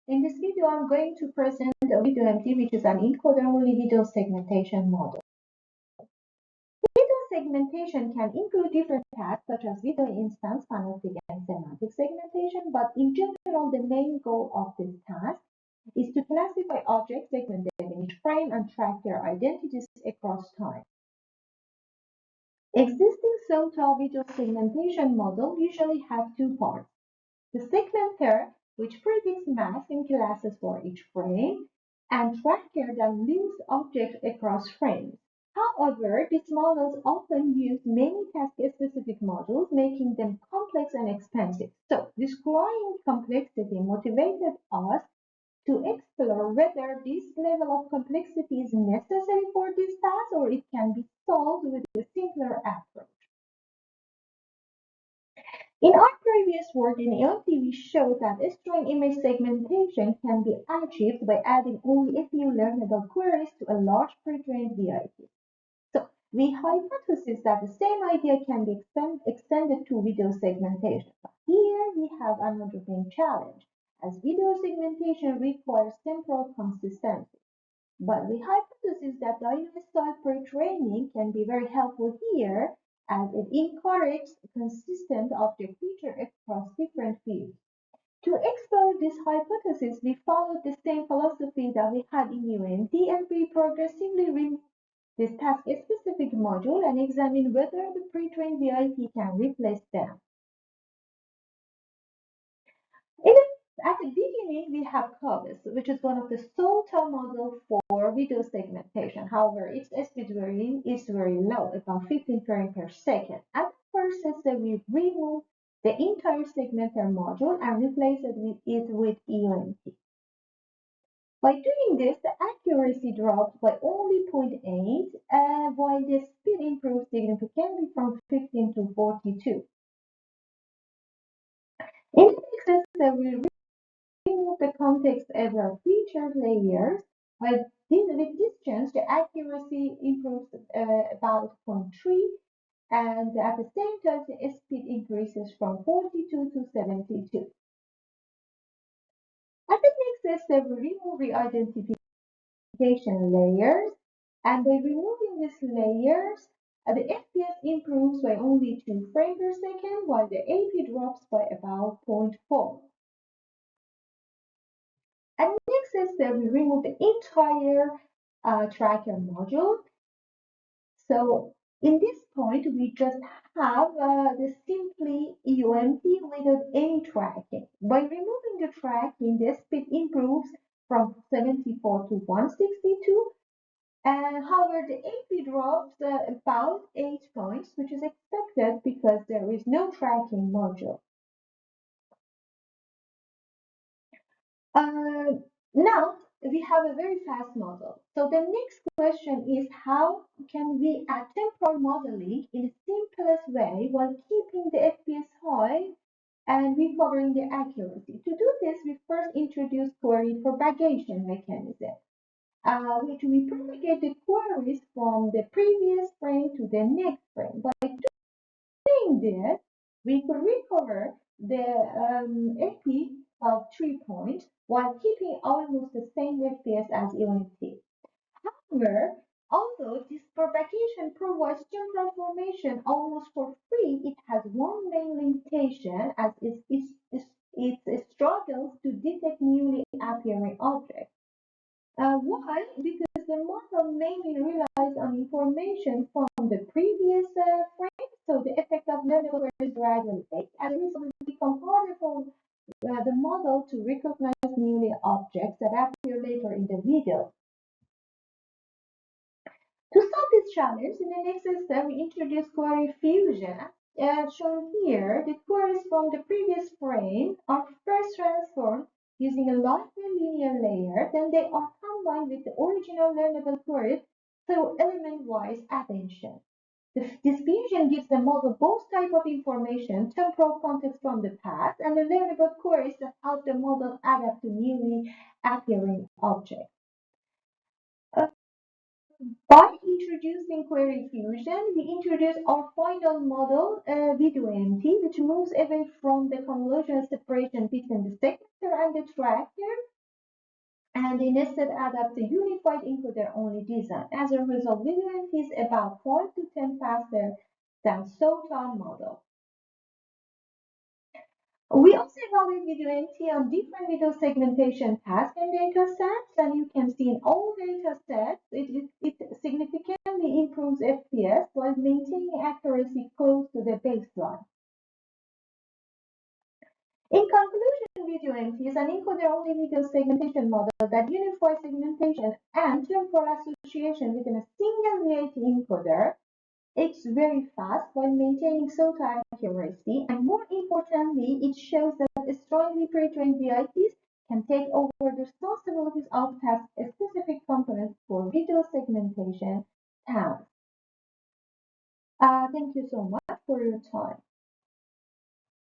In this video, I'm going to present a VidEoMT, which is an encoder-only video segmentation model. Video segmentation can include different tasks such as video instance, panoptic, and semantic segmentation, but in general, the main goal of this task is to classify objects, segment them in each frame, and track their identities across time. Existing SOTA video segmentation models usually have two parts. The segmenter, which predicts mask and classes for each frame, and tracker that links objects across frames. However, these models often use many task-specific modules, making them complex and expensive. So, this growing complexity motivated us to explore whether this level of complexity is necessary for this task or it can be solved with a simpler approach. In our previous work in EOT, we showed that string image segmentation can be achieved by adding only a few learnable queries to a large pre-trained VIP. So, we hypothesized that the same idea can be extended to video segmentation. But here we have another main challenge, as video segmentation requires temporal consistency. But we hypothesized that dynamic-style pre-training can be very helpful here, as it encourages consistent object feature across different views. To explore this hypothesis, we followed the same philosophy that we had in VidEoMT, and we progressively removed this task-specific module and examined whether the pre-trained VIP can replace them. At the beginning, we have COBIS, which is one of the SOTA models for video segmentation. However, its speed is very low, about 15 frames per second. At the first step, we remove the entire segmenter module and replace it with VidEoMT. By doing this, the accuracy drops by only 0.8, while the speed improves significantly from 15 to 42. In the next step, we remove the context-aware feature layers. With this change, the accuracy improves about 0.3, and at the same time, the speed increases from 42 to 72. At the next step, we remove re-identification layers, and by removing these layers, the FPS improves by only 2 frames per second, while the AP drops by about 0.4. And next step, we remove the entire tracker module. So in this point, we just have the simply EOMT without any tracking. By removing the tracking, the speed improves from 74 to 162. And however, the AP drops about 8 points, which is expected because there is no tracking module. Now we have a very fast model. So the next question is, how can we add temporal modeling in the simplest way while keeping the FPS high and recovering the accuracy? To do this, we first introduce query propagation mechanism, which we propagate the queries from the previous frame to the next frame. By doing this, we could recover the AP of 3 points while keeping almost the same FPS as EOMT. However, although this propagation provides temporal information almost for free, it has one main limitation, as it struggles to detect newly appearing objects. Why? Because the model mainly relies on information from the previous frame, so the effect of learnable queries gradually fades. As a result, it becomes harder for the model to recognize newly objects that appear later in the video. To solve this challenge, in the next step, we introduce query fusion. As shown here, the queries from the previous frame are first transformed using a linear linear layer, then they are combined with the original learnable queries through element-wise addition. This fusion gives the model both types of information, temporal context from the past, and the learnable queries that help the model adapt to newly appearing objects. By introducing query fusion, we introduce our final model, VidEoMT, which moves away from the convolutional separation between the segmenter and the tracker and instead adopt a unified encoder-only design. As a result, VidEoMT is about 5 to 10 faster than SOTA model. We also evaluate VidEoMT on different video segmentation tasks and data sets, and you can see in all data sets, it significantly improves FPS while maintaining accuracy close to the baseline. In conclusion, VidEoMT is an encoder-only video segmentation model that unifies segmentation and temporal association within a single VAT encoder. It's very fast while maintaining SOTA accuracy, and more importantly, it shows that strongly pre-trained VIPs can take over the responsibilities of task-specific components for video segmentation tasks. Thank you so much for your time.